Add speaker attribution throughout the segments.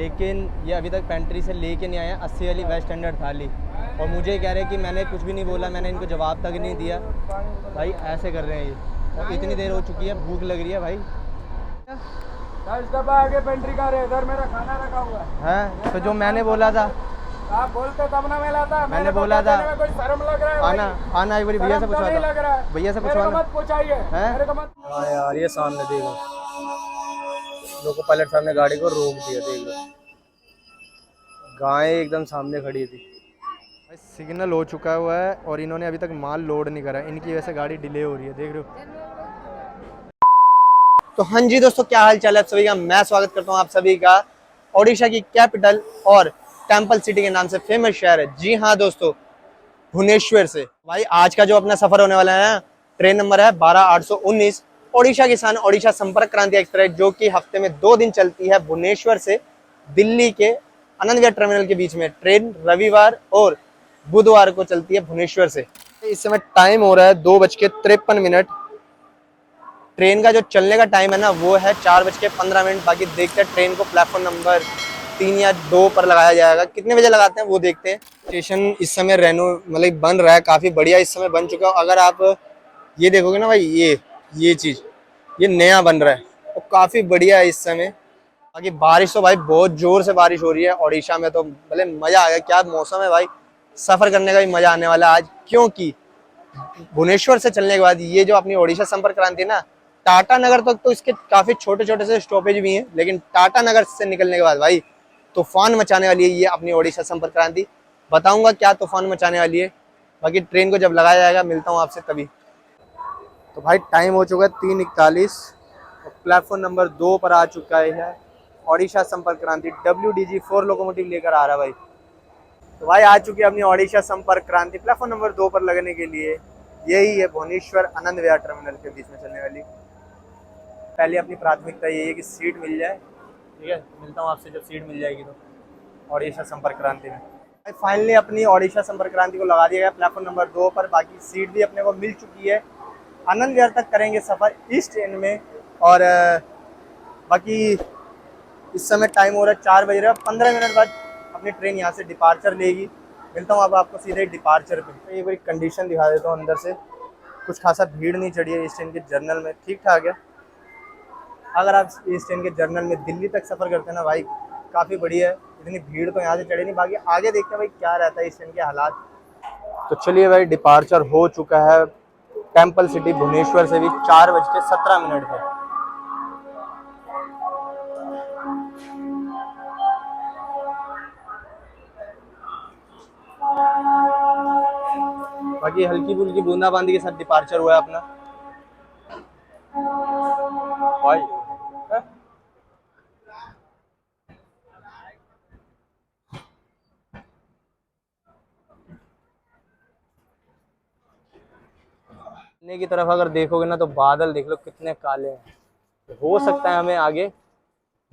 Speaker 1: लेकिन ये अभी तक पेंट्री से लेके नहीं आया 80 वाली वेस्ट स्टैंडर्ड थाली, और मुझे कह रहे हैं कि मैंने कुछ भी नहीं बोला, मैंने इनको जवाब तक नहीं दिया। भाई ऐसे कर रहे हैं ये, और इतनी देर हो चुकी है, भूख लग रही है भाई।
Speaker 2: 10 डब्बा आगे पेंट्री का है, इधर मेरा खाना रखा हुआ
Speaker 1: है। तो जो मैंने बोला था,
Speaker 2: आप बोलते तब ना मैं लाता।
Speaker 1: मैंने बोला था
Speaker 2: कोई शर्म लग रहा है
Speaker 1: आना आना, एक बार भैया से पूछवा दो, भैया से पूछवा
Speaker 2: मत पूछाइए मेरे को मत।
Speaker 1: हाँ यार, ये सामने देखो, लोको पायलट साहब ने गाड़ी को रोक दिया, देख लो, गाय एकदम सामने खड़ी थी। सिग्नल हो चुका हुआ है और इन्होंने अभी तक माल लोड नहीं करा, इनकी वजह से गाड़ी डिले हो रही है, देख रहे हो। तो हाँ जी दोस्तों, क्या हाल चाल है आप सभी का। मैं स्वागत करता हूँ आप सभी का ओडिशा की कैपिटल और टेंपल सिटी के नाम से फेमस शहर है, जी हाँ दोस्तों, भुवनेश्वर से। भाई आज का जो अपना सफर होने वाला है ना, ट्रेन नंबर है 12819, ओडिशा किसान ओडिशा संपर्क क्रांति एक्सप्रेस, जो कि हफ्ते में 2 दिन चलती है भुवनेश्वर से दिल्ली के आनंद विहार टर्मिनल के बीच में। ट्रेन रविवार और बुधवार को चलती है भुवनेश्वर से। इस समय टाइम हो रहा है 2:53। ट्रेन का जो चलने का टाइम है ना, वो है 4:15। बाकी देखते हैं ट्रेन को प्लेटफॉर्म नंबर 3 या 2 पर लगाया जाएगा, कितने बजे लगाते हैं वो देखते हैं। स्टेशन इस समय रेनो मतलब बन रहा है, काफी बढ़िया इस समय बन चुका है। अगर आप ये देखोगे ना भाई, ये चीज ये नया बन रहा है और काफी बढ़िया है इस समय। बाकी बारिश तो भाई बहुत जोर से बारिश हो रही है ओडिशा में, तो भले मजा आ गया, क्या मौसम है भाई, सफर करने का भी मजा आने वाला है आज। क्योंकि भुवनेश्वर से चलने के बाद ये जो अपनी ओडिशा संपर्क क्रांति है ना, टाटा नगर तक तो इसके काफी छोटे छोटे से स्टॉपेज भी हैं, लेकिन टाटा नगर से निकलने के बाद भाई तूफान मचाने वाली है ये अपनी ओडिशा संपर्क क्रांति। बताऊंगा क्या तूफान मचाने वाली है। बाकी ट्रेन को जब लगाया जाएगा मिलता हूँ आपसे तभी। तो भाई टाइम हो चुका है 3:41 और प्लेटफॉर्म नंबर 2 पर आ चुका है ओडिशा संपर्क क्रांति। WDG4 लोकोमोटिव लेकर आ रहा है भाई। तो भाई आ चुकी है अपनी ओडिशा संपर्क क्रांति प्लेटफॉर्म नंबर 2 पर लगने के लिए। यही है भुवनेश्वर आनंद विहार टर्मिनल के बीच में चलने वाली। पहले अपनी प्राथमिकता यही है कि सीट मिल जाए, ठीक है। मिलता हूँ आपसे जब सीट मिल जाएगी तो ओडिशा संपर्क क्रांति में। फाइनली अपनी ओडिशा संपर्क क्रांति को लगा दिया गया प्लेटफॉर्म नंबर 2 पर। बाकी सीट भी अपने को मिल चुकी है। आनंद विहार तक करेंगे सफ़र इस ट्रेन में। और बाकी इस समय टाइम हो रहा है 4 बज रहा है। 15 मिनट बाद अपनी ट्रेन यहाँ से डिपार्चर लेगी। मिलता हूँ अब आपको सीधे डिपार्चर पे। एक बार कंडीशन दिखा देता हूँ अंदर से। कुछ खासा भीड़ नहीं चढ़ी है इस ट्रेन के जर्नल में, ठीक ठाक है। अगर आप इस ट्रेन के जर्नल में दिल्ली तक सफ़र करते हैं ना भाई, काफ़ी बढ़िया है। इतनी भीड़ तो यहाँ से चढ़ी नहीं। बाकी आगे देखते हैं भाई क्या रहता है इस ट्रेन के हालात। तो चलिए भाई, डिपार्चर हो चुका है टेंपल सिटी भुवनेश्वर से भी 4:17 पर। बाकी हल्की फुल्की बूंदाबांदी के साथ डिपार्चर हुआ है अपना भाई। की तरफ अगर देखोगे ना तो बादल देख लो कितने काले हैं। हो सकता है हमें आगे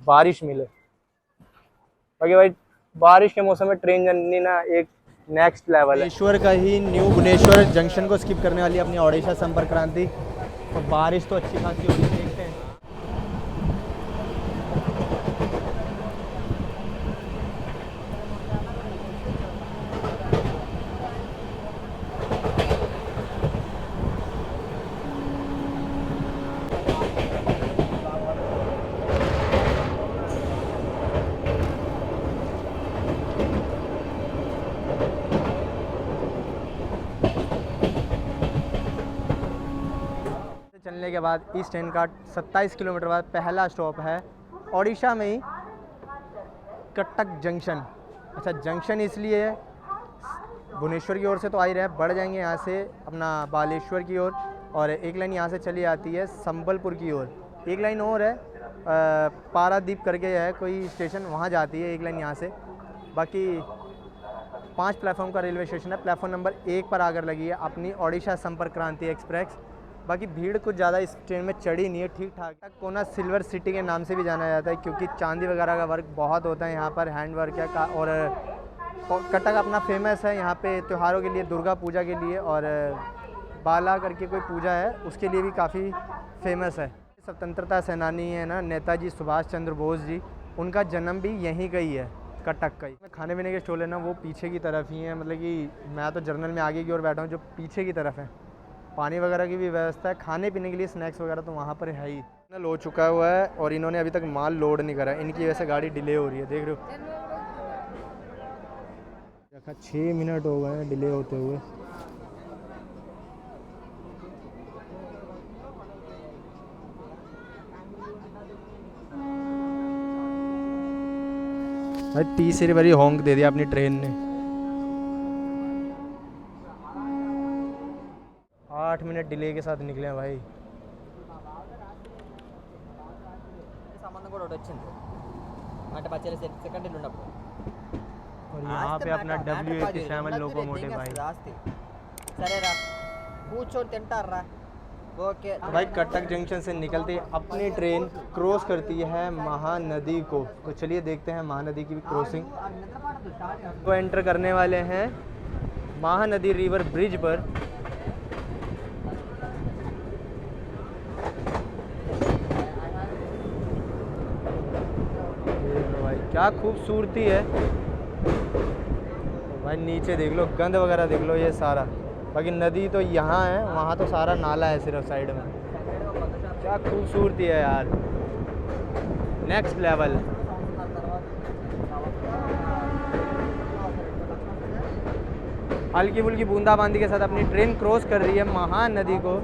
Speaker 1: बारिश मिले। बाकी भाई बारिश के मौसम में ट्रेन जर्नी ना एक नेक्स्ट लेवल है। भुवनेश्वर का ही न्यू भुवनेश्वर जंक्शन को स्किप करने वाली अपनी ओडिशा संपर्क क्रांति। तो बारिश तो अच्छी खासी हो रही है, देखते हैं। चलने के बाद इस ट्रेन का 27 किलोमीटर बाद पहला स्टॉप है ओडिशा में ही कटक जंक्शन। अच्छा, जंक्शन इसलिए है, भुवनेश्वर की ओर से तो आ ही रहे हैं, बढ़ जाएंगे यहाँ से अपना बालेश्वर की ओर, और एक लाइन यहाँ से चली आती है संबलपुर की ओर। एक लाइन और है पारादीप करके है कोई स्टेशन, वहाँ जाती है एक लाइन यहाँ से। बाकी 5 प्लेटफॉर्म का रेलवे स्टेशन है। प्लेटफॉर्म नंबर 1 पर आकर लगी है अपनी ओडिशा संपर्क क्रांति एक्सप्रेस। बाकी भीड़ कुछ ज़्यादा इस ट्रेन में चढ़ी नहीं है, ठीक ठाक। कोना सिल्वर सिटी के नाम से भी जाना जाता है, क्योंकि चांदी वगैरह का वर्क बहुत होता है यहाँ पर, हैंड वर्क है। और कटक अपना फेमस है यहाँ पे त्योहारों के लिए, दुर्गा पूजा के लिए, और बाला करके कोई पूजा है उसके लिए भी काफ़ी फेमस है। स्वतंत्रता सेनानी है ना नेताजी सुभाष चंद्र बोस जी, उनका जन्म भी यहीं का ही है, कटक का ही। खाने पीने के स्टॉल है ना वो पीछे की तरफ ही है, मतलब कि मैं तो जर्नल में आगे की ओर बैठा हूँ, जो पीछे की तरफ है। पानी वगैरह की भी व्यवस्था है, खाने पीने के लिए स्नैक्स वगैरह तो वहाँ पर है ही। सिग्नल हो चुका हुआ है और इन्होंने अभी तक माल लोड नहीं करा, इनकी वजह से गाड़ी डिले हो रही है, देख रहे हो। 6 मिनट हो गए हैं डिले होते हुए। भाई तीसरी बारी हॉन्क दे दिया अपनी ट्रेन ने। 8 मिनट डिले के साथ निकले हैं भाई।
Speaker 3: సంబంధం కూడా ఒకటి వచ్చింది అంటే బచ్చాల సెకండ్ ఇల్లు ఉన్నప్పుడు
Speaker 1: और यहाँ पे अपना W87 लोकोमोटिव भाई।
Speaker 3: ఆస్తి సరేరా కూర్చొని తింటారా ओके।
Speaker 1: तो भाई कटक जंक्शन से निकलते ही अपनी ट्रेन क्रॉस करती है महानदी को। तो चलिए देखते हैं महानदी की क्रॉसिंग। वो एंटर करने वाले हैं महानदी रिवर ब्रिज पर। भाई क्या खूबसूरती है भाई, नीचे देख लो, गंद वगैरह देख लो ये सारा। बाकी नदी तो यहाँ है, वहाँ तो सारा नाला है सिर्फ साइड में। क्या खूबसूरती है यार, नेक्स्ट लेवल। हल्की फुल्की बूंदाबांदी के साथ अपनी ट्रेन क्रॉस कर रही है महानदी को।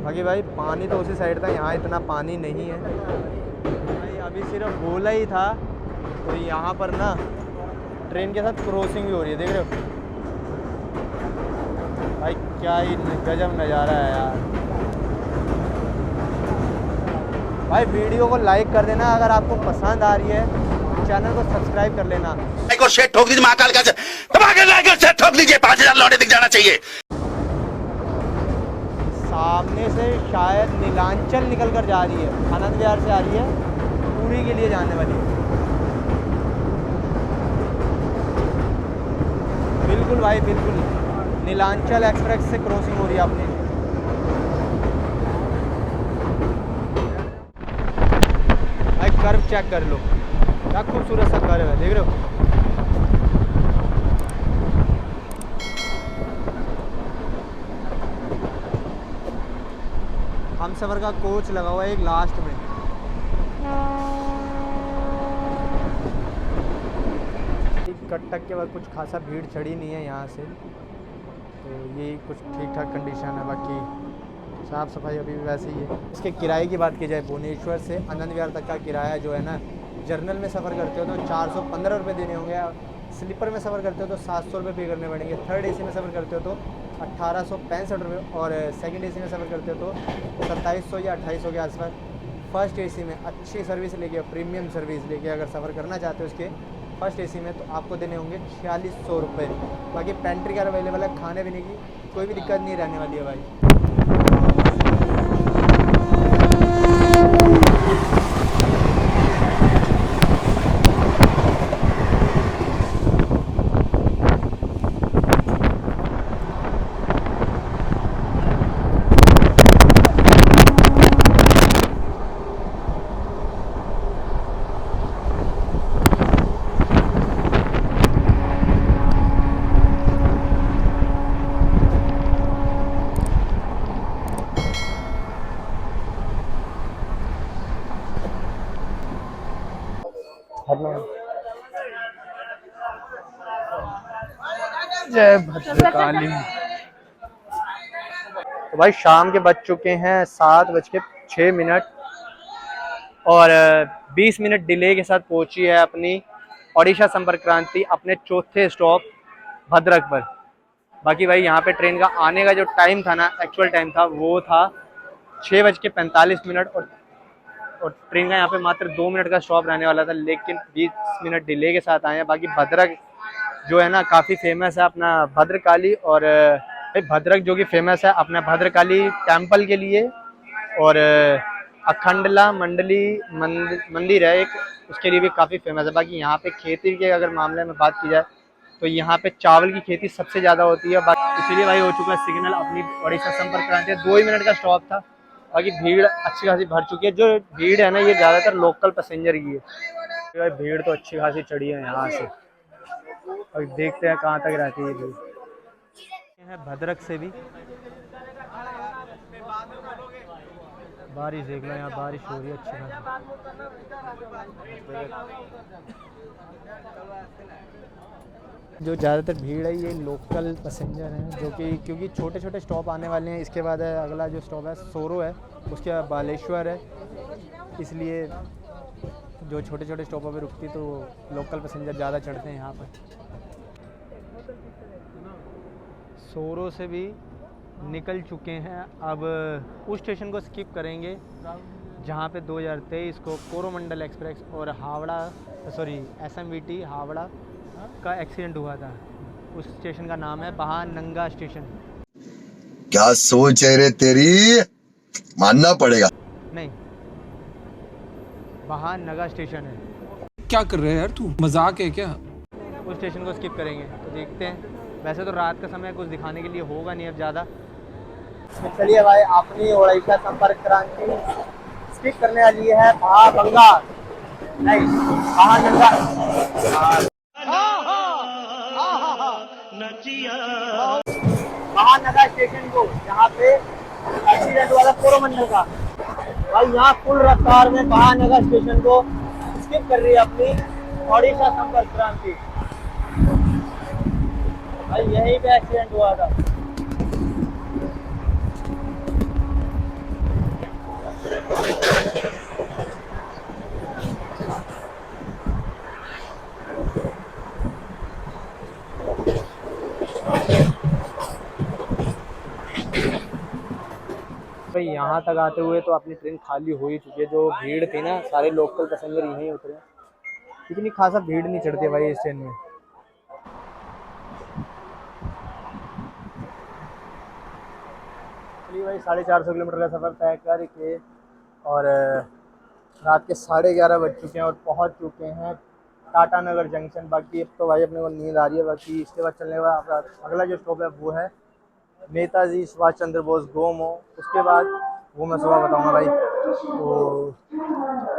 Speaker 1: बाकी भाई पानी तो उसी साइड था, यहाँ इतना पानी नहीं है भाई। अभी सिर्फ बोला ही था, तो यहाँ पर ना ट्रेन के साथ क्रॉसिंग भी हो रही है, देख रहे हो भाई। क्या ही गजब नज़ारा है यार। भाई वीडियो को लाइक कर देना अगर आपको पसंद आ रही है, चैनल को सब्सक्राइब कर लेना।
Speaker 4: लाइक और शेयर ठोक दीजिए, महाकाल का दबा के लाइक और शेयर ठोक दीजिए, 5000 लौटे दिख जाना चाहिए।
Speaker 1: सामने से शायद नीलांचल निकल कर जा रही है, आनंद विहार से आ रही है, पूरी के लिए जाने वाली है। बिल्कुल भाई बिल्कुल, नीलांचल एक्सप्रेस से क्रॉसिंग हो रही है अपनी। भाई कर्व चेक कर लो, क्या खूबसूरत सा कर्व है, देख रहे हो। हम सफ़र का कोच लगा हुआ है एक लास्ट में। कटक के बाद कुछ खासा भीड़ चढ़ी नहीं है यहाँ से, तो ये कुछ ठीक ठाक कंडीशन है। बाकी साफ़ सफाई अभी भी वैसे ही है। इसके किराए की बात की जाए, भुवनेश्वर से आनंद विहार तक का किराया जो है ना, जर्नल में सफ़र करते हो तो 415 रुपये देने होंगे, स्लीपर में सफ़र करते हो तो 700 रुपये पे करने पड़ेंगे, थर्ड AC में सफ़र करते हो तो 1865 रुपये, और सेकंड AC में सफ़र करते हो तो 2700 या 2800 के आसपास। फर्स्ट AC में अच्छी सर्विस लेके, प्रीमियम सर्विस लेके अगर सफ़र करना चाहते हो उसके फर्स्ट AC में, तो आपको देने होंगे 4600 रुपये। बाकी पेंट्री कार अवेलेबल है, खाने पीने की कोई भी दिक्कत नहीं रहने वाली है भाई। जय भद्रकाली। तो भाई शाम के बज चुके हैं 7:06 और 20 मिनट डिले के साथ पहुंची है अपनी ओडिशा संपर्क क्रांति अपने चौथे स्टॉप भद्रक पर। बाकी भाई यहाँ पे ट्रेन का आने का जो टाइम था ना, एक्चुअल टाइम था वो था 6:45, और ट्रेन का यहाँ पे मात्र 2 मिनट का स्टॉप रहने वाला था, लेकिन 20 मिनट डिले के साथ आए हैं। बाकी भद्रक जो है ना काफ़ी फेमस है अपना भद्रकाली, और भद्रक जो कि फेमस है अपना भद्रकाली टेम्पल के लिए, और अखंडला मंडली मंदिर है एक, उसके लिए भी काफ़ी फेमस है। बाकी यहाँ पे खेती के अगर मामले में बात की जाए तो यहाँ पे चावल की खेती सबसे ज़्यादा होती है, इसीलिए भाई हो चुका है सिग्नल अपनी ओडिशा संपर्क क्रांति। 2 ही मिनट का स्टॉप था, बाकी भीड़ अच्छी खासी भर चुकी है। जो भीड़ है ना ये ज़्यादातर लोकल पैसेंजर की है। भाई भीड़ तो अच्छी खासी चढ़ी है यहाँ से, और देखते हैं कहाँ तक रहती है भीड़। है भद्रक से भी बारिश देख लो, यहाँ बारिश हो रही है अच्छी खासी। जो ज़्यादातर भीड़ है ये लोकल पैसेंजर हैं, जो कि क्योंकि छोटे छोटे स्टॉप आने वाले हैं। इसके बाद है अगला जो स्टॉप है सोरो है, उसके बाद बालेश्वर है, इसलिए जो छोटे छोटे स्टॉपों पे रुकती तो लोकल पैसेंजर ज़्यादा चढ़ते हैं यहाँ पर। सोरो से भी निकल चुके हैं, अब उस स्टेशन को स्किप करेंगे जहाँ पे 2023 को कोरोमंडल एक्सप्रेस और SMVT हावड़ा का एक्सीडेंट हुआ था। उस स्टेशन का नाम है बहानंगा स्टेशन।
Speaker 4: क्या सोच है रे तेरी, मानना पड़ेगा।
Speaker 1: नहीं, बहानगा स्टेशन है।
Speaker 2: क्या कर रहे हैं यार तू, मजाक है क्या?
Speaker 1: उस स्टेशन को स्किप करेंगे तो देखते हैं। वैसे तो रात का समय कुछ दिखाने के लिए होगा नहीं अब ज़्यादा। चलिए भाई, अपनी ओडिशा संपर्क क्रांति स्किप करने वाली है बहानंगा, नहीं बहानंगा महानगर स्टेशन को, जहाँ पे एक्सीडेंट हुआ था कोरोमंडल का। भाई यहाँ फुल रफ्तार में महानगर स्टेशन को स्किप कर रही है अपनी ओडिशा संपर्क क्रांति। भाई यहीं पे एक्सीडेंट हुआ था। भाई यहाँ तक आते हुए तो अपनी ट्रेन खाली हो ही चुकी है। जो भीड़ थी ना, सारे लोकल पैसेंजर यहीं उतरे। इतनी खासा भीड़ नहीं चढ़ती भाई इस ट्रेन में। चलिए भाई, 450 किलोमीटर का सफ़र तय करके और रात के 11:30 बज चुके हैं और पहुँच चुके हैं टाटा नगर जंक्शन। बाकी अब तो भाई अपने को नींद आ रही है। बाकी इसके बाद चलने वाला अगला जो स्टॉप है वो है नेताजी सुभाष चंद्र बोस गोमो। उसके बाद वो मैं सुबह बताऊंगा भाई। तो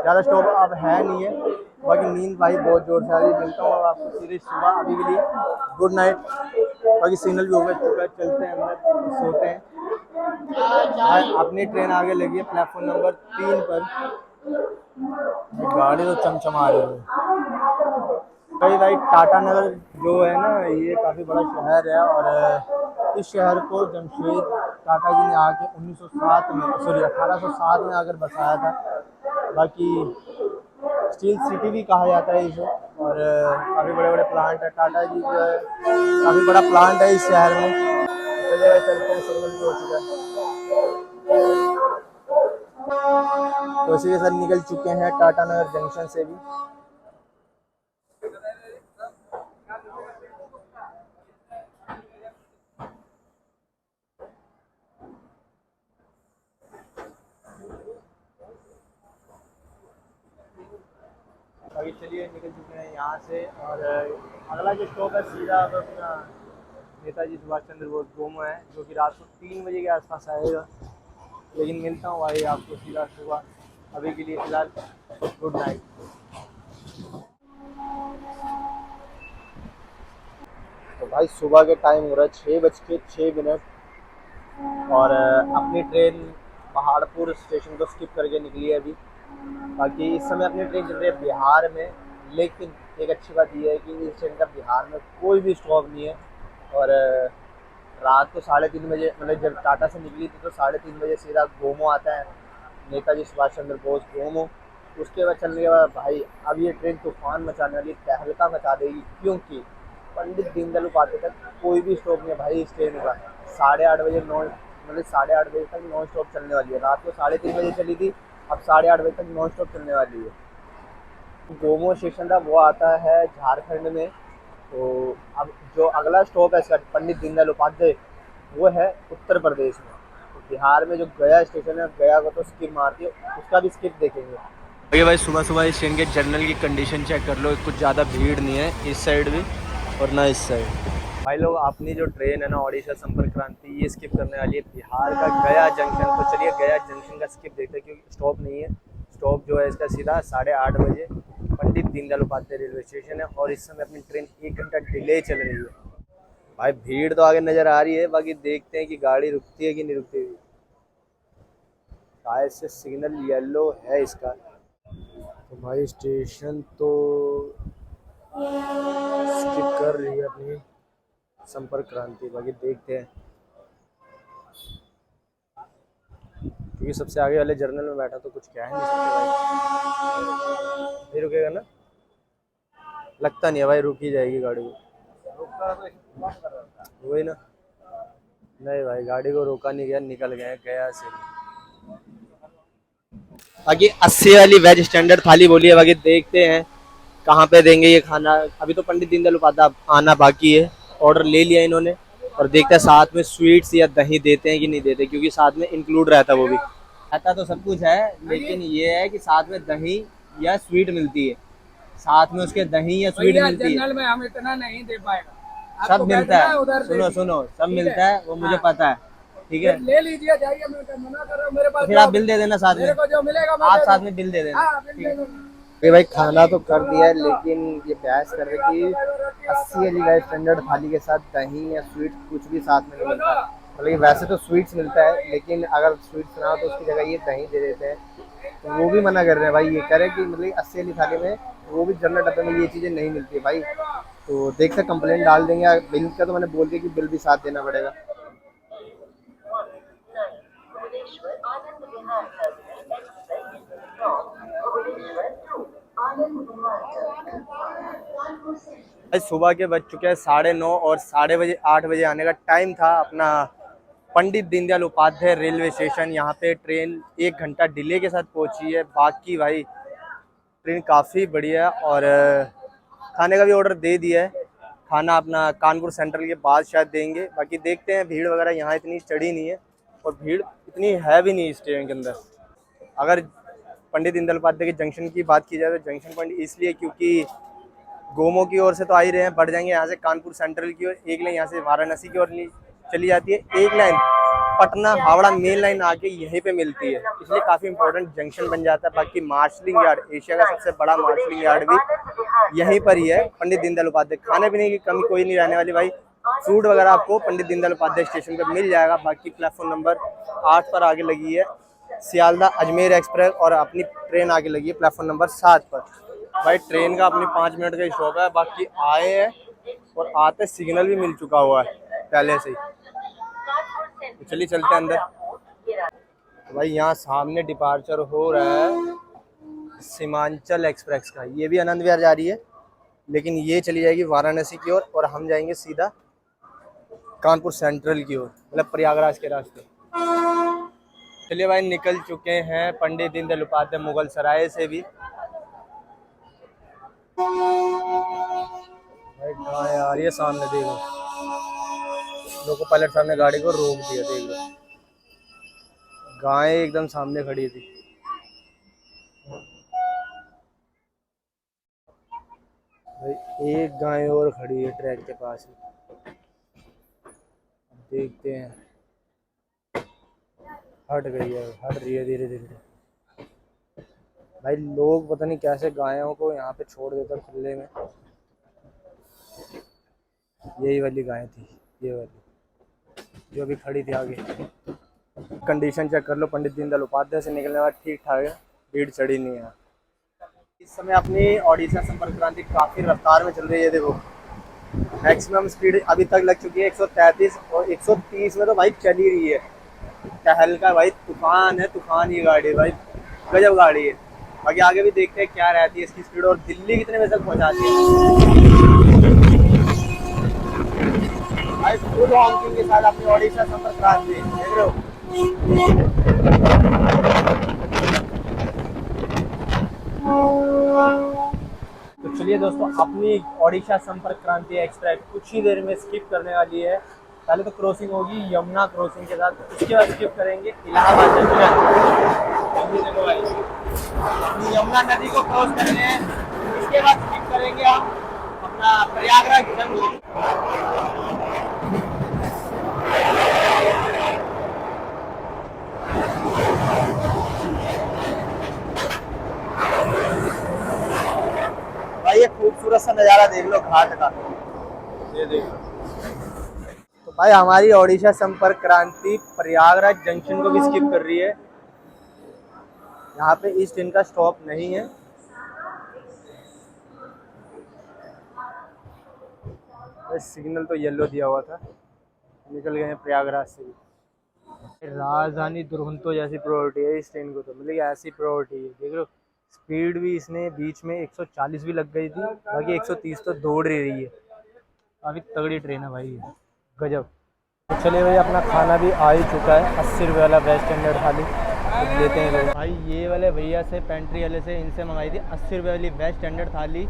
Speaker 1: ज़्यादा स्टॉप अब है नहीं है। बाकी नींद भाई बहुत ज़ोर से आ रही है। मिलता हूँ आपको सीधे सुबह। अभी के लिए गुड नाइट। बाकी सिग्नल भी हो गया चुका है, चलते हैं अंदर, सोते हैं। भाई अपनी ट्रेन आगे लगी है प्लेटफॉर्म नंबर 3 पर। गाड़ी तो चमचमा रही है। भाई टाटा नगर जो है ना, ये काफ़ी बड़ा शहर है और इस शहर को जमशेद टाटा जी ने आके 1807 में आकर बसाया था। बाकी स्टील सिटी भी कहा जाता है इसे। और काफ़ी बड़े बड़े प्लांट है। टाटा जी जो है काफ़ी बड़ा प्लांट है इस शहर में। चलते हैं, सिग्नल भी हो चुका है। तो इसी के साथ निकल चुके हैं टाटा नगर जंक्शन से भी। अभी चलिए निकल चुके हैं यहाँ से और अगला जो स्टॉप है सीधा अपना नेताजी सुभाष चंद्र बोस गोमो है, जो कि रात को 3 बजे के आसपास आएगा। लेकिन मिलता हूँ भाई आपको सीधा सुबह। अभी के लिए फिलहाल गुड नाइट। तो भाई सुबह के टाइम हो रहा है 6:06 और अपनी ट्रेन पहाड़पुर स्टेशन को स्किप करके निकली है अभी। बाकी इस समय अपनी ट्रेन चल रही है बिहार में। लेकिन एक अच्छी बात यह है कि इस ट्रेन का बिहार में कोई भी स्टॉप नहीं है। और रात को 3:30 बजे, मतलब जब टाटा से निकली थी तो 3:30 बजे सीधा गोमो आता है, नेताजी सुभाष चंद्र बोस गोमो। उसके बाद चलने के बाद भाई अब ये ट्रेन तूफान मचाने वाली, तहलका मचा देगी। क्योंकि पंडित दीनदयाल उपाध्याय तक कोई भी स्टॉप नहीं है भाई इस ट्रेन का। 8:30 बजे 8:30 बजे तक नॉन स्टॉप चलने वाली है। रात को 3:30 बजे चली थी, अब 8:30 बजे तक नॉन स्टॉप चलने वाली है। गोमो स्टेशन था वो आता है झारखंड में। तो अब जो अगला स्टॉप है इसका पंडित दीनदयाल उपाध्याय, वो है उत्तर प्रदेश में। तो बिहार में जो गया स्टेशन है, गया को तो स्किप मारती है, उसका भी स्किप देखेंगे। ओके भाई, सुबह सुबह इस ट्रेन के जर्नल की कंडीशन चेक कर लो। कुछ ज़्यादा भीड़ नहीं है इस साइड भी। और ना इस साइड। भाई लोग अपनी जो ट्रेन है ना ओडिशा संपर्क क्रांति ये स्किप करने वाली है बिहार का गया जंक्शन। तो चलिए गया जंक्शन का स्किप देखते हैं क्योंकि स्टॉप नहीं है। स्टॉप जो है इसका सीधा 8:30 बजे पंडित दीनदयाल उपाध्याय रेलवे स्टेशन है और इस समय अपनी ट्रेन 1 घंटा डिले चल रही है। भाई भीड़ तो आगे नज़र आ रही है, बाकी देखते हैं कि गाड़ी रुकती है कि नहीं रुकती है। शायद से सिग्नल येलो है इसका। तो भाई स्टेशन तो स्किप कर रही है अपनी संपर्क क्रांति, बाकी देखते हैं क्योंकि सबसे आगे वाले जर्नल में बैठा तो कुछ कह नहीं सकते भाई। नहीं रुकेगा ना, लगता नहीं है भाई, रुक ही जाएगी गाड़ी को। वही ना, नहीं भाई गाड़ी को रोका नहीं गया, निकल गए गया से। बाकी 80 वाली वेज स्टैंडर्ड थाली बोली है, बाकी देखते हैं कहाँ पे देंगे ये खाना। अभी तो पंडित दीनदयाल उपाध्याय आना बाकी है, ऑर्डर ले लिया इन्होंने और देखते हैं साथ में स्वीट्स या दही देते हैं कि नहीं देते, क्योंकि साथ में इंक्लूड रहता है वो भी। रहता तो सब कुछ है लेकिन ये है कि साथ में दही या स्वीट मिलती है, साथ में उसके दही या स्वीट मिलती है।
Speaker 2: जनरल में हम इतना नहीं दे पाएगा,
Speaker 1: सब मिलता है, सुनो सुनो सब मिलता है, वो मुझे पता है, ठीक है
Speaker 2: ले लीजिए जाइए, मैं मना कर रहा हूँ, मेरे पास
Speaker 1: फिर आप बिल दे देना साथ में,
Speaker 2: मेरे को जो मिलेगा मैं
Speaker 1: आप
Speaker 2: दे
Speaker 1: साथ
Speaker 2: दूँ।
Speaker 1: में बिल दे देना।
Speaker 2: हाँ, बिल दे दूँ।
Speaker 1: भाई खाना तो कर दिया है लेकिन ये बहस कर रहे कि 80 वाली वेज स्टैंडर्ड थाली के साथ दही या स्वीट कुछ भी साथ में नहीं मिलता। मतलब वैसे तो स्वीट्स मिलता है लेकिन अगर स्वीट्स ना हो तो उसकी जगह ये दही दे देते हैं, तो वो भी मना कर रहे हैं भाई। ये कह रहे हैं कि मतलब 80 वाली थाली में वो भी जनरल डब्बे में ये चीज़ें नहीं मिलती है भाई। तो देखते कंप्लेंट डाल देंगे। बिल का तो मैंने बोल दिया कि बिल भी साथ देना पड़ेगा। आज सुबह के बज चुके हैं 9:30 और 8:30 बजे आने का टाइम था अपना पंडित दीनदयाल उपाध्याय रेलवे स्टेशन। यहाँ पे ट्रेन 1 घंटा डिले के साथ पहुँची है। बाकी भाई ट्रेन काफ़ी बढ़िया है और खाने का भी ऑर्डर दे दिया है। खाना अपना कानपुर सेंट्रल के बाद शायद देंगे। बाकी देखते हैं, भीड़ वगैरह यहाँ इतनी चढ़ी नहीं है और भीड़ इतनी है भी नहीं इस ट्रेन के अंदर। अगर पंडित दीनदयाल उपाध्याय के जंक्शन की बात की जाए तो जंक्शन पॉइंट इसलिए क्योंकि गोमो की ओर से तो आ ही रहे हैं, बढ़ जाएंगे यहाँ से कानपुर सेंट्रल की ओर, एक लाइन यहाँ से वाराणसी की ओर चली जाती है, एक line Patna Howrah main line आके यहीं पे मिलती है, इसलिए काफ़ी इंपॉर्टेंट जंक्शन बन जाता है। बाकी मार्शलिंग यार्ड, एशिया का सबसे बड़ा मार्शलिंग यार्ड भी यहीं पर ही है पंडित दीनदयाल उपाध्याय। खाने पीने की कमी कोई नहीं रहने वाली भाई, फूड वगैरह आपको पंडित दीनदयाल उपाध्याय स्टेशन पर मिल जाएगा। बाकी प्लेटफॉर्म नंबर 8 पर आगे लगी है सियालदा अजमेर एक्सप्रेस और अपनी ट्रेन आगे लगी है प्लेटफॉर्म नंबर 7 पर। भाई ट्रेन का अपनी 5 मिनट का स्टॉप है। बाकी आए हैं और आते सिग्नल भी मिल चुका हुआ है पहले से ही। तो चलिए चलते हैं अंदर। तो भाई यहाँ सामने डिपार्चर हो रहा है सीमांचल एक्सप्रेस का, ये भी आनंद विहार जा रही है लेकिन ये चली जाएगी वाराणसी की ओर और हम जाएंगे सीधा कानपुर सेंट्रल की ओर, मतलब प्रयागराज के रास्ते। चलिए भाई निकल चुके हैं पंडित दीनदयाल उपाध्याय मुगल सराय से भी। भाई कहाँ यार ये सामने देखो, लोको पायलट सामने गाड़ी को रोक दिया, देख लो गाय एकदम सामने खड़ी थी। भाई एक गाय और खड़ी है ट्रैक के पास ही, देखते हैं। हट गई है, हट रही है धीरे धीरे। भाई लोग पता नहीं कैसे गायों को यहाँ पे छोड़ देते खुले में। यही वाली गाय थी, ये वाली जो अभी खड़ी थी आगे। कंडीशन चेक कर लो, पंडित दीनदयाल उपाध्याय से निकलने वाला ठीक ठाक है, भीड़ चढ़ी नहीं है। इस समय अपनी ओडिशा संपर्क क्रांति काफ़ी रफ्तार में चल रही है। देखो मैक्सिमम स्पीड अभी तक लग चुकी है 133 और 130 में तो भाई चल ही रही है। टहल का भाई तूफान है, तूफान ये गाड़ी भाई, गजब गाड़ी है। बाकी आगे भी देखते हैं क्या रहती है इसकी स्पीड और दिल्ली कितने बजे तक पहुंचाती है। भाई फुल हॉकिंग के साथ अपनी ओडिशा संपर्क क्रांति देख रहे हो। तो चलिए दोस्तों, अपनी ओडिशा संपर्क क्रांति एक्सप्रेस कुछ ही देर में स्किप करने वाली है। पहले तो क्रॉसिंग होगी यमुना क्रॉसिंग के साथ, उसके बाद स्किप करेंगे इलाहाबाद जंक्शन। देखो भाई यमुना नदी को क्रॉस करने हैं, इसके बाद स्किप करेंगे हम अपना प्रयागराज जंक्शन। भाई ये खूबसूरत सा नज़ारा देख लो घाट का, ये देखो। तो भाई हमारी ओडिशा संपर्क क्रांति प्रयागराज जंक्शन को भी स्किप कर रही है। यहाँ पे इस ट्रेन का स्टॉप नहीं है। सिग्नल तो येलो दिया हुआ था, निकल गए हैं प्रयागराज से भी। राजधानी दुरंतो जैसी प्रायोरिटी है इस ट्रेन को, तो मतलब ऐसी प्रायोरिटी है। देख लो स्पीड भी इसने बीच में 140 भी लग गई थी, बाकी 130 तो दौड़ रही है। काफ़ी तगड़ी ट्रेन है भाई ये, गजब। तो चलिए भाई अपना खाना भी आ ही चुका है, 80 रुपये वाला वेज स्टैंडर्ड थाली तो लेते हैं लोग। भाई ये वाले भैया से पेंट्री वाले से इनसे मंगाई थी 80 रुपये वाली वेज स्टैंडर्ड थाली।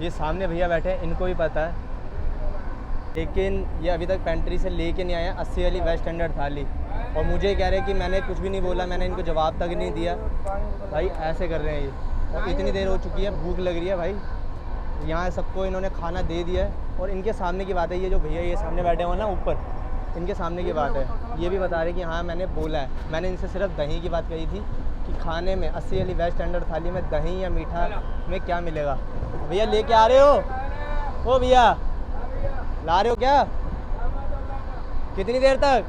Speaker 1: ये सामने भैया बैठे हैं, इनको भी पता है, लेकिन ये अभी तक पेंट्री से लेके नहीं आया 80 वाली वेज स्टैंडर्ड थाली। और मुझे कह रहे हैं कि मैंने कुछ भी नहीं बोला, मैंने इनको जवाब तक नहीं दिया। भाई ऐसे कर रहे हैं ये, और इतनी देर हो चुकी है, भूख लग रही है भाई। यहाँ सबको इन्होंने खाना दे दिया है, और इनके सामने की बात है, ये जो भैया ये सामने बैठे हुए ना ऊपर, इनके सामने की बात है। ये भी बता रहे कि हाँ मैंने बोला है, मैंने इनसे सिर्फ दही की बात कही थी कि खाने में 80 वाली वेज स्टैंडर्ड थाली में दही या मीठा में क्या मिलेगा। भैया लेके आ रहे हो? ओ भैया ला रहे हो क्या? कितनी देर तक?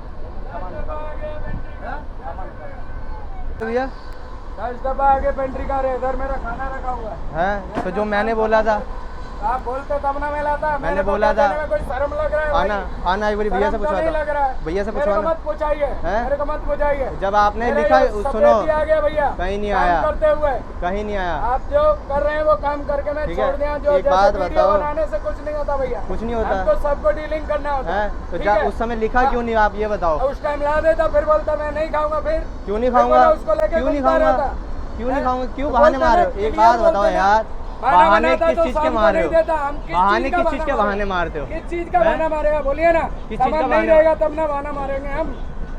Speaker 1: तो भैया
Speaker 2: 10 डब्बा आगे पेंट्री का है, इधर मेरा खाना रखा हुआ
Speaker 1: है। तो जो मैंने बोला था,
Speaker 2: आप बोलते तब ना मैं लाता।
Speaker 1: मैंने बोला था
Speaker 2: कोई शर्म लग रहा है
Speaker 1: आना आना एक बार भैया से पूछवा
Speaker 2: लग रहा है,
Speaker 1: भैया से
Speaker 2: मेरे को
Speaker 1: पूछवाना।
Speaker 2: मत पूछाइए, मेरे को मत पूछाइए।
Speaker 1: जब आपने लिखा सुनो,
Speaker 2: आ गया भैया,
Speaker 1: कहीं नहीं
Speaker 2: काम
Speaker 1: आया,
Speaker 2: करते हुए
Speaker 1: कहीं नहीं आया।
Speaker 2: आप जो कर रहे हैं वो काम करके मैं
Speaker 1: ठीक
Speaker 2: छोड़
Speaker 1: है,
Speaker 2: दिया। जो
Speaker 1: एक बात
Speaker 2: वीडियो
Speaker 1: बताओ,
Speaker 2: बनाने से कुछ नहीं होता भैया,
Speaker 1: कुछ नहीं होता
Speaker 2: हमको सबको डीलिंग करना होता
Speaker 1: है। तो
Speaker 2: ठीक
Speaker 1: जब
Speaker 2: है?
Speaker 1: उस समय लिखा क्यों नहीं, आप ये बताओ।
Speaker 2: उस टाइम ला देता, फिर बोलता मैं नहीं खाऊंगा। फिर
Speaker 1: क्यों नहीं खाऊंगा?
Speaker 2: उसको लेके
Speaker 1: क्यों नहीं
Speaker 2: घूमता
Speaker 1: खाऊंगा?
Speaker 2: रहता।
Speaker 1: क्यों नहीं खाऊंगा? क्यों
Speaker 2: तो
Speaker 1: बहाने
Speaker 2: बोलते
Speaker 1: मार
Speaker 2: ना,
Speaker 1: रहे हो? एक
Speaker 2: क्लियर
Speaker 1: बात बताओ
Speaker 2: बोलते ना।
Speaker 1: यार,
Speaker 2: बहाना
Speaker 1: बहाने
Speaker 2: बनाता
Speaker 1: किस
Speaker 2: तो
Speaker 1: चीज के
Speaker 2: शाम को
Speaker 1: मार रहे
Speaker 2: नहीं
Speaker 1: हो?
Speaker 2: देता। हम किस
Speaker 1: बहाने
Speaker 2: चीज का
Speaker 1: किस चीज के
Speaker 2: बहाना
Speaker 1: बहाने मारते हो?
Speaker 2: किस चीज का बहाना मारेगा? बोलिए ना।
Speaker 1: किस चीज का
Speaker 2: सामान नहीं
Speaker 1: बहाना?
Speaker 2: रहेगा तब ना बहाना मारेंगे हम।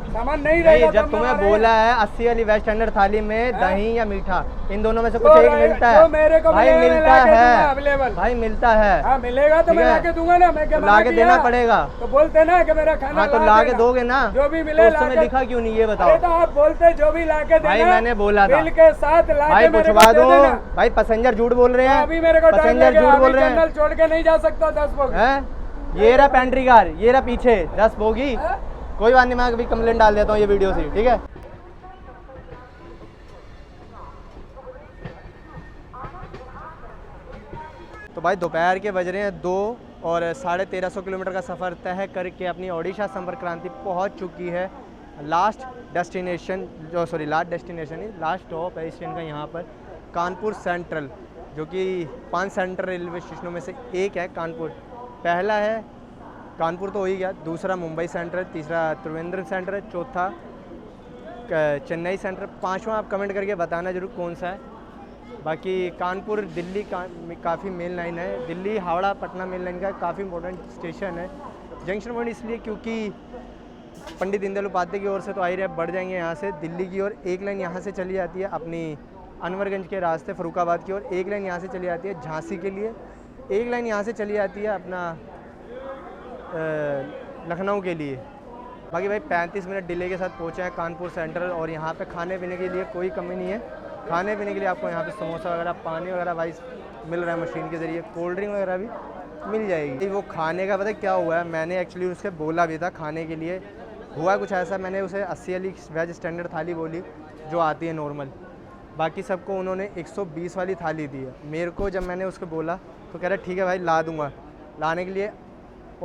Speaker 2: सामान नहीं
Speaker 1: नहीं,
Speaker 2: रहेगा
Speaker 1: जब
Speaker 2: तब ना
Speaker 1: तुम्हें
Speaker 2: मारेंगे।
Speaker 1: बोला है 80 वाली वेज स्टैंडर्ड थाली में दही या मीठा, इन दोनों में से
Speaker 2: जो
Speaker 1: कुछ एक
Speaker 2: रहे-
Speaker 1: मिलता
Speaker 2: जो
Speaker 1: है
Speaker 2: मेरे को
Speaker 1: भाई,
Speaker 2: मिलेगा, मैं
Speaker 1: मिलता
Speaker 2: लाके दूंगा
Speaker 1: है
Speaker 2: अवेलेबल।
Speaker 1: भाई, मिलता है।
Speaker 2: हाँ मिलेगा तो
Speaker 1: ठीक
Speaker 2: मैं
Speaker 1: है?
Speaker 2: लाके दूंगा ना। मैं क्या
Speaker 1: तो
Speaker 2: मना
Speaker 1: लाके
Speaker 2: किया?
Speaker 1: देना पड़ेगा।
Speaker 2: तो बोलते ना कि मेरा खाना
Speaker 1: हाँ तो
Speaker 2: ला
Speaker 1: लाके
Speaker 2: देना।
Speaker 1: दोगे ना,
Speaker 2: जो भी मिले
Speaker 1: तो उस समय
Speaker 2: लाके-
Speaker 1: लिखा क्यों नहीं, ये
Speaker 2: अरे
Speaker 1: बताओ
Speaker 2: तो आप बोलते जो भी लाके देना।
Speaker 1: भाई। मैंने बोला था
Speaker 2: बिल के साथ लाके
Speaker 1: भाई,
Speaker 2: मेरे को
Speaker 1: पूछवा
Speaker 2: दे
Speaker 1: दो
Speaker 2: देना।
Speaker 1: भाई। पैसेंजर झूठ बोल रहे हैं,
Speaker 2: अभी मेरे को डर
Speaker 1: पैसेंजर
Speaker 2: लगे,
Speaker 1: झूठ बोल
Speaker 2: अभी
Speaker 1: रहे हैं।
Speaker 2: जनरल छोड़ के नहीं जा सकता 10 बोगी।
Speaker 1: हैं? ये रहा पेंट्री कार, ये रहा पीछे 10 बोगी।
Speaker 2: हैं?
Speaker 1: कोई बात नहीं, मैं अभी कंप्लेंट डाल देता हूँ ये वीडियो से, ठीक है? तो भाई दोपहर के बज रहे हैं 2 और 1350 किलोमीटर का सफ़र तय करके अपनी ओडिशा संपर्क क्रांति पहुंच चुकी है। लास्ट डेस्टिनेशन लास्ट स्टॉप है इस ट्रेन का यहाँ पर कानपुर सेंट्रल, जो कि 5 सेंट्रल रेलवे स्टेशनों में से एक है कानपुर। पहला है कानपुर तो हो ही गया, दूसरा मुंबई सेंट्रल, तीसरा त्रिवेंद्रम सेंट्रल, चौथा चेन्नई सेंट्रल, पाँचवा आप कमेंट करके बताना जरूर कौन सा है। बाकी कानपुर दिल्ली काफ़ी मेन लाइन है, दिल्ली हावड़ा पटना मेन लाइन का काफ़ी इंपॉर्टेंट स्टेशन है। जंक्शन पॉइंट इसलिए क्योंकि पंडित दीनदयाल उपाध्याय की ओर से तो आ ही रहे, बढ़ जाएंगे यहाँ से दिल्ली की ओर। एक लाइन यहाँ से चली जाती है अपनी अनवरगंज के रास्ते फरुखाबाद की ओर, एक लाइन यहाँ से चली जाती है झांसी के लिए, एक लाइन यहाँ से चली जाती है अपना लखनऊ के लिए। बाकी भाई 35 मिनट डिले के साथ पहुँचे हैं कानपुर सेंट्रल, और यहाँ पे खाने पीने के लिए कोई कमी नहीं है। खाने पीने के लिए आपको यहाँ पे समोसा वगैरह, पानी वगैरह भाई मिल रहा है मशीन के ज़रिए, कोल्ड ड्रिंक वगैरह भी मिल जाएगी। वो खाने का पता क्या हुआ है, मैंने एक्चुअली उससे बोला भी था खाने के लिए, हुआ कुछ ऐसा, मैंने उसे 80 वाली वेज स्टैंडर्ड थाली बोली जो आती है नॉर्मल, बाकी सबको उन्होंने 120 वाली थाली दी है। मेरे को जब मैंने उसको बोला तो कह रहा ठीक है भाई ला दूँगा, लाने के लिए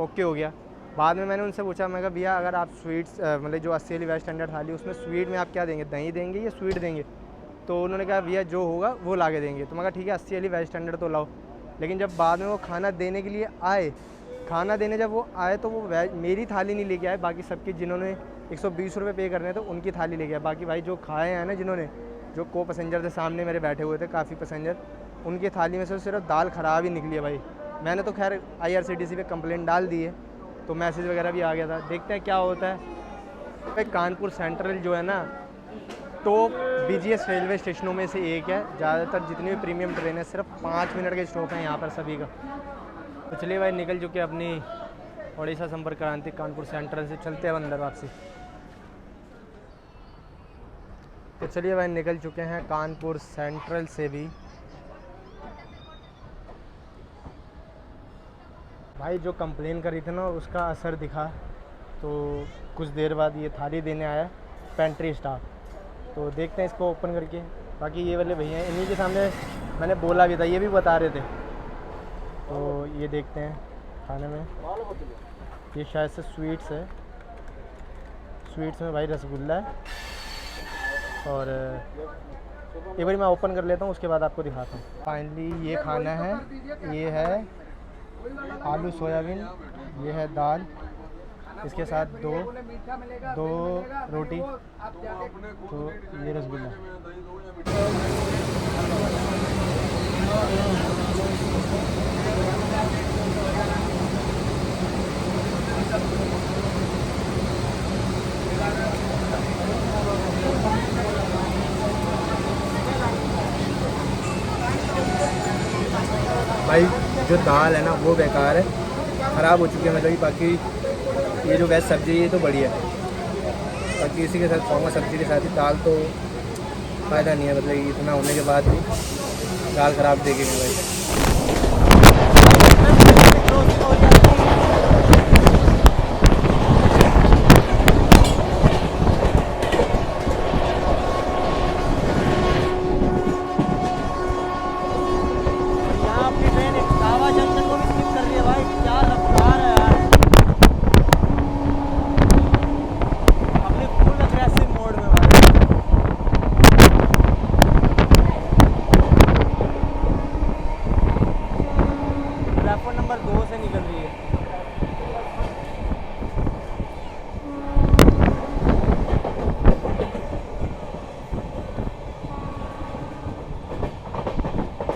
Speaker 1: ओके हो गया। बाद में मैंने उनसे पूछा, मैं कहा भैया अगर आप स्वीट्स मतलब जो 80 वाली वेज स्टैंडर्ड थाली उसमें स्वीट में आप क्या देंगे, दही देंगे या स्वीट देंगे? तो उन्होंने कहा भैया जो होगा वो ला के देंगे। तो मैं कहा ठीक है 80 वाली वेज स्टैंडर्ड तो लाओ। लेकिन जब बाद में वो खाना देने के लिए आए, खाना देने जब वो आए तो वो वेज मेरी थाली नहीं लेके आए, बाकी सबकी जिन्होंने 120 रुपये पे करने थे उनकी थाली लेके आए। बाकी भाई जो खाए हैं ना, जिन्होंने जो को पैसेंजर थे सामने मेरे बैठे हुए थे काफ़ी पैसेंजर, उनकी थाली में से सिर्फ दाल ख़राब ही निकली है भाई। मैंने तो खैर IRCTC पे कंप्लेंट डाल दी है, तो मैसेज वगैरह भी आ गया था, देखते हैं क्या होता है। कानपुर सेंट्रल जो है ना टॉप बिजीएस्ट रेलवे स्टेशनों में से एक है। ज़्यादातर जितनी भी प्रीमियम ट्रेन है सिर्फ 5 मिनट के स्टॉप हैं यहाँ पर सभी का। तो चलिए भाई निकल चुके अपनी ओडिशा संपर्क क्रांति कानपुर सेंट्रल से, चलते हैं अंदर वापसी। तो चलिए भाई निकल चुके हैं कानपुर सेंट्रल से भी। भाई जो कंप्लेन करी थी ना उसका असर दिखा, तो कुछ देर बाद ये थाली देने आया पेंट्री स्टाफ। तो देखते हैं इसको ओपन करके। बाकी ये वाले भैया इन्हीं के सामने मैंने बोला भी था, ये भी बता रहे थे। तो ये देखते हैं खाने में, ये शायद से स्वीट्स है। स्वीट्स में भाई रसगुल्ला है, और एक बार मैं ओपन कर लेता हूँ, उसके बाद आपको दिखाता हूँ। फाइनली ये खाना है, ये है आलू सोयाबीन, ये है दाल, इसके साथ दो रोटी, तो ये रसगुल्ला। भाई जो दाल है ना वो बेकार है, ख़राब हो चुकी है मतलब कि। बाकी ये जो वेज सब्ज़ी है ये तो बढ़िया है, बाकी इसी के साथ खाऊंगा सब्ज़ी के साथ ही। दाल तो फ़ायदा नहीं है, मतलब इतना होने के बाद भी दाल ख़राब देगी नहीं भाई। नंबर 2 से निकल रही है।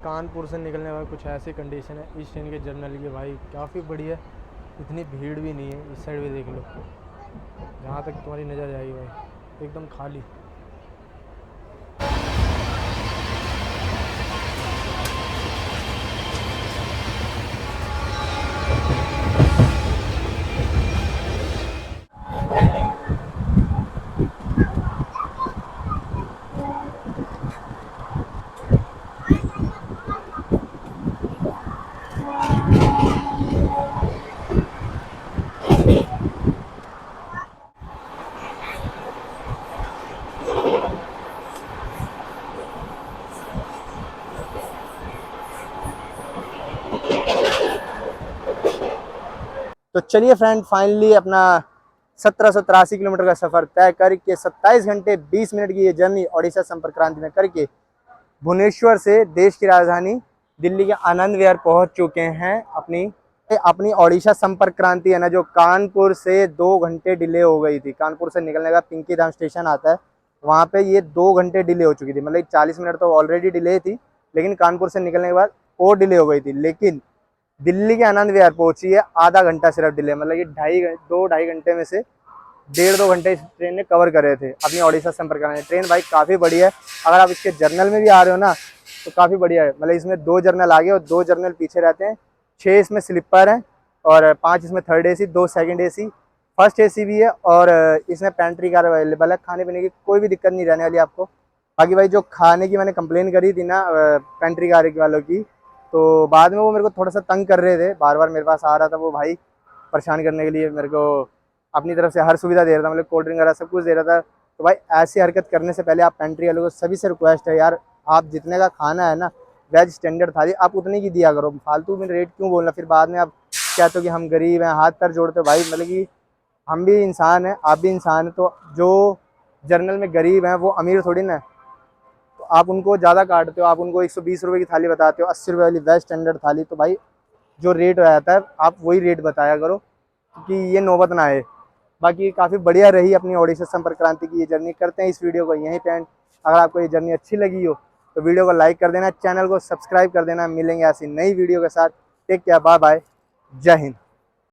Speaker 1: कानपुर से निकलने वाली कुछ ऐसी कंडीशन है इस ट्रेन के जर्नल की, भाई काफ़ी बढ़िया, इतनी भीड़ भी नहीं है। इस साइड भी देख लो, जहाँ तक तुम्हारी नज़र जाएगी भाई एकदम खाली। तो चलिए फ्रेंड, फाइनली अपना 1783 किलोमीटर का सफ़र तय करके 27 घंटे 20 मिनट की ये जर्नी ओडिशा संपर्क क्रांति में करके भुवनेश्वर से देश की राजधानी दिल्ली के आनंद विहार पहुंच चुके हैं। अपनी ओडिशा संपर्क क्रांति है ना, जो कानपुर से 2 घंटे डिले हो गई थी। कानपुर से निकलने का पिंकी धाम स्टेशन आता है, वहाँ पे ये 2 घंटे डिले हो चुकी थी। मतलब 40 मिनट तो ऑलरेडी डिले थी, लेकिन कानपुर से निकलने के बाद और डिले हो गई थी। लेकिन दिल्ली के आनंद विहार पहुंची है आधा घंटा सिर्फ डिले, मतलब ये 2-2.5 घंटे में से 1.5-2 घंटे इस ट्रेन ने कवर करे थे अपनी ओडिशा संपर्क क्रांति। ट्रेन भाई काफ़ी बढ़िया है, अगर आप इसके जर्नल में भी आ रहे हो ना तो काफ़ी बढ़िया है। मतलब इसमें 2 जर्नल आगे और 2 जर्नल पीछे रहते हैं, 6 इसमें स्लीपर हैं और 5 इसमें third AC, 2 second AC, first AC भी है, और इसमें पेंट्री कार अवेलेबल है। खाने पीने की कोई भी दिक्कत नहीं रहने वाली आपको। बाकी भाई जो खाने की मैंने कंप्लेन करी थी ना पेंट्री कार वालों की, तो बाद में वो मेरे को थोड़ा सा तंग कर रहे थे, बार बार मेरे पास आ रहा था वो भाई परेशान करने के लिए। मेरे को अपनी तरफ से हर सुविधा दे रहा था, मतलब कोल्ड ड्रिंक वगैरह सब कुछ दे रहा था। तो भाई ऐसी हरकत करने से पहले आप पेंट्री वालों को सभी से रिक्वेस्ट है यार, आप जितने का खाना है ना वेज स्टैंडर्ड थाली आप उतनी की दिया करो, फालतू में रेट क्यों बोलना। फिर बाद में आप कहते हो कि हम गरीब हैं, हाथ पैर जोड़ते हो। भाई मतलब कि हम भी इंसान हैं, आप भी इंसान हैं, तो जो जर्नल में गरीब हैं वो अमीर थोड़ी ना, तो आप उनको ज़्यादा काटते हो। आप उनको 120 रुपये की थाली बताते हो, 80 रुपये वाली वेज स्टैंडर्ड थाली। तो भाई जो रेट रहता है आप वही रेट बताया करो, क्योंकि ये नौबत ना आए। बाकी काफ़ी बढ़िया रही अपनी ओडिशा संपर्क क्रांति की ये जर्नी। करते हैं इस वीडियो को यहीं पे एंड। अगर आपको ये जर्नी अच्छी लगी हो तो वीडियो को लाइक कर देना, चैनल को सब्सक्राइब कर देना। मिलेंगे ऐसी नई वीडियो के साथ। टेक केयर, बाय बाय, जय हिंद।